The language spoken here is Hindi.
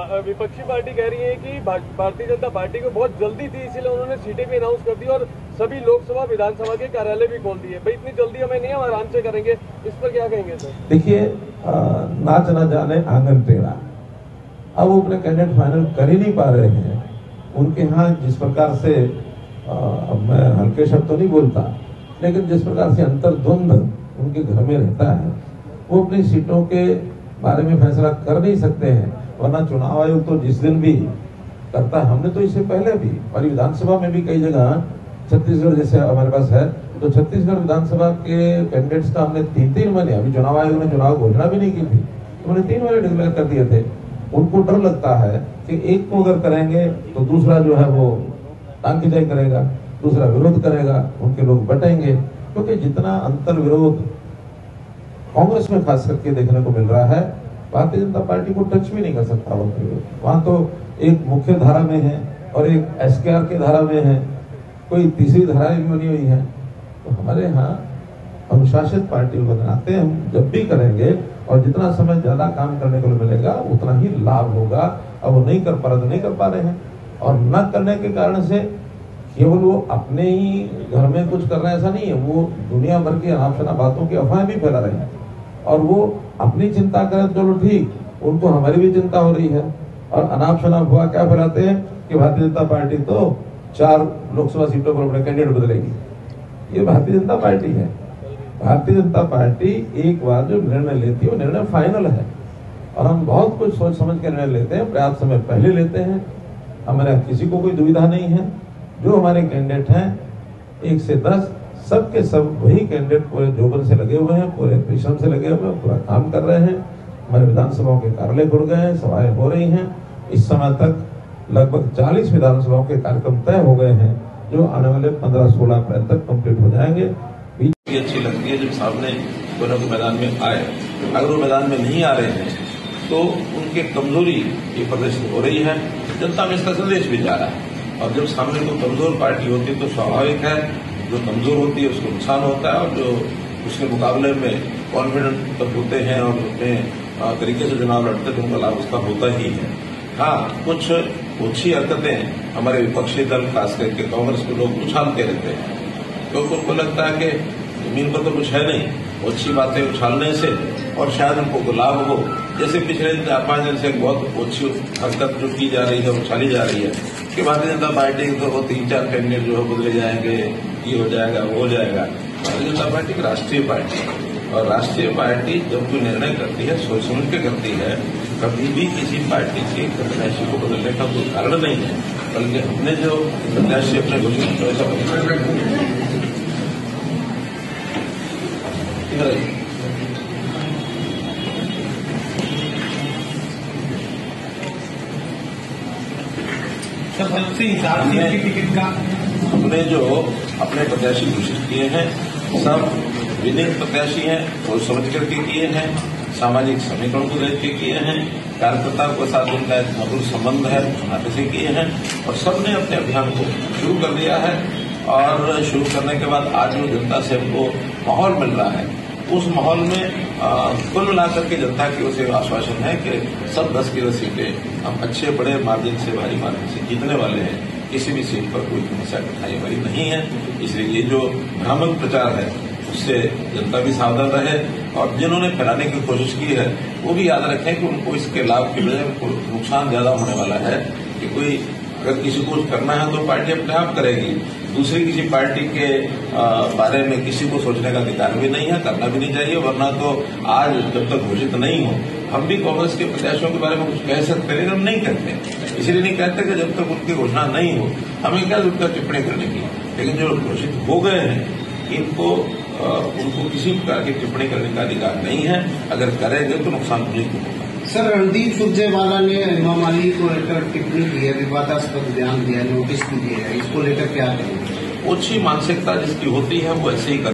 विपक्षी पार्टी कह रही है कि भारतीय जनता पार्टी को बहुत जल्दी थी, इसीलिए उन्होंने सीटें भी अनाउंस कर दी और सभी लोकसभा विधानसभा के कार्यालय भी खोल दिए। भाई इतनी जल्दी हमें नहीं, हम आराम से करेंगे, इस पर क्या कहेंगे सर? देखिए, नाच न जाने आंगन टेढ़ा। अब वो अपने कैंडिडेट फाइनल कर ही नहीं पा रहे हैं। उनके यहाँ जिस प्रकार से अब मैं हल्के शब्द तो नहीं बोलता, लेकिन जिस प्रकार से अंतर्द्वंद उनके घर में रहता है, वो अपनी सीटों के बारे में फैसला कर नहीं सकते हैं। वरना चुनाव आयोग तो जिस दिन भी करता है, हमने तो इससे पहले भी और विधानसभा में भी कई जगह, छत्तीसगढ़ जैसे हमारे पास है, तो छत्तीसगढ़ विधानसभा के कैंडिडेट्स का हमने 3-3 महीने, अभी चुनाव आयोग ने चुनाव घोषणा भी नहीं की थी, तो उन्होंने 3 महीने डिक्लेयर कर दिए थे। उनको डर लगता है कि एक को अगर करेंगे तो दूसरा जो है वो टांग खिंचाई करेगा, दूसरा विरोध करेगा, उनके लोग बटेंगे। क्योंकि जितना अंतर विरोध कांग्रेस में खास करके देखने को मिल रहा है, भारतीय जनता पार्टी को टच भी नहीं कर सकता वहां तो एक मुख्य धारा में है और एक एसकेआर की धारा में है, कोई तीसरी धारा भी बनी हुई है। तो हमारे यहाँ अनुशासित पार्टी बनाते हम जब भी करेंगे और जितना समय ज्यादा काम करने को मिलेगा उतना ही लाभ होगा। अब वो नहीं कर पा रहे तो नहीं कर पा रहे हैं, और न करने के कारण से केवल वो अपने ही घर में कुछ कर रहे हैं ऐसा नहीं है, वो दुनिया भर की अनाप शनाप बातों की अफवाहें भी फैला रहे हैं। और वो अपनी चिंता करें चलो ठीक, उनको हमारी भी चिंता हो रही है। और अनाप शनाप हुआ क्या फैलाते हैं कि भारतीय जनता पार्टी तो 4 लोकसभा सीटों पर अपने कैंडिडेट बदलेगी। ये भारतीय जनता पार्टी है। भारतीय जनता पार्टी एक बार जो निर्णय लेती है वो निर्णय फाइनल है, और हम बहुत कुछ सोच समझ के निर्णय लेते हैं, पर्याप्त समय पहले लेते हैं। हमारे किसी को कोई दुविधा नहीं है। जो हमारे कैंडिडेट हैं 1 से 10 सब के सब वही कैंडिडेट पूरे जोबन से लगे हुए हैं, पूरे परिश्रम से लगे हुए हैं, पूरा काम कर रहे हैं। हमारे विधानसभाओं के कार्यालय खुल गए हैं, सभाएं हो रही हैं। इस समय तक लगभग 40 विधानसभाओं के कार्यक्रम तय हो गए हैं, जो आने वाले 15-16 अप्रैल तक कंप्लीट हो जाएंगे। अच्छी लगती है जब सामने दोनों के मैदान में आए। अगर वो मैदान में नहीं आ रहे हैं तो उनकी कमजोरी ये प्रदर्शित हो रही है, जनता में इसका संदेश भी जा रहा है। और जब सामने कोई कमजोर पार्टी होती है तो स्वाभाविक है जो कमजोर होती है उसको नुकसान होता है, और जो उसके मुकाबले में कॉन्फिडेंट तब होते हैं और अपने तरीके से चुनाव लड़ते हैं तो उनका लाभ उसका होता ही है। हाँ, कुछ ओछी हरकतें हमारे विपक्षी दल खास करके कांग्रेस के लोग उछालते रहते हैं, क्योंकि उनको लगता है कि जमीन पर तो कुछ है नहीं, अच्छी बातें उछालने से और शायद उनको लाभ हो। जैसे पिछले 4-5 दिन से एक बहुत अच्छी हरकत जो की जा रही है, उछाली जा रही है कि भारतीय जनता पार्टी तो 3-4 कैंडिडेट जो है बदले जाएंगे, ये हो जाएगा वो हो जाएगा। भारतीय जनता पार्टी की राष्ट्रीय पार्टी है, और राष्ट्रीय पार्टी जब कोई निर्णय करती है सोच समझ के करती है। कभी भी किसी पार्टी के प्रत्याशी को बदलने का कोई कारण नहीं है, बल्कि हमने जो प्रत्याशी अपने घोषित हमने जो अपने प्रत्याशी घोषित किए हैं सब विनित प्रत्याशी हैं, सोच समझ करके किए हैं, सामाजिक समीकरण को देख के किए हैं, कार्यकर्ताओं के साथ उनका एक मधुर संबंध है नाते से किए हैं, और सबने अपने अभियान को शुरू कर दिया है। और शुरू करने के बाद आज जो जनता से हमको माहौल मिल रहा है, उस माहौल में कुल मिलाकर के जनता की ओर से आश्वासन है कि सब 10 की 10 सीटें हम अच्छे बड़े मार्जिन से, भारी मार्जिन से जीतने वाले हैं। किसी भी सीट पर कोई समस्या कठिनाई वाली नहीं है। इसलिए ये जो भ्रामक प्रचार है उससे जनता भी सावधान रहे, और जिन्होंने फैलाने की कोशिश की है वो भी याद रखें कि उनको इसके लाभ की बजाय नुकसान ज्यादा होने वाला है। कि कोई अगर किसी को करना है तो पार्टी अपने आप करेगी, दूसरी किसी पार्टी के बारे में किसी को सोचने का अधिकार भी नहीं है, करना भी नहीं चाहिए। वरना तो आज जब तक घोषित नहीं हो हम भी कांग्रेस के प्रत्याशियों के बारे में कुछ कह सकते हैं, हम नहीं कहते। इसलिए नहीं कहते कि जब तक उनकी घोषणा नहीं हो हमें क्या जरूरत है टिप्पणी करने की। लेकिन जो घोषित हो गए हैं उनको किसी प्रकार की टिप्पणी करने का अधिकार नहीं है। अगर करेंगे तो नुकसान उन्हीं को होगा। सर, रणदीप सुरजेवाला ने हेमा मालिनी को लेकर टिप्पणी की है, विवादास्पद बयान दिया, नोटिस भी दिया है, इसको लेकर क्या करेंगे? ओछी मानसिकता जिसकी होती है वो ऐसे ही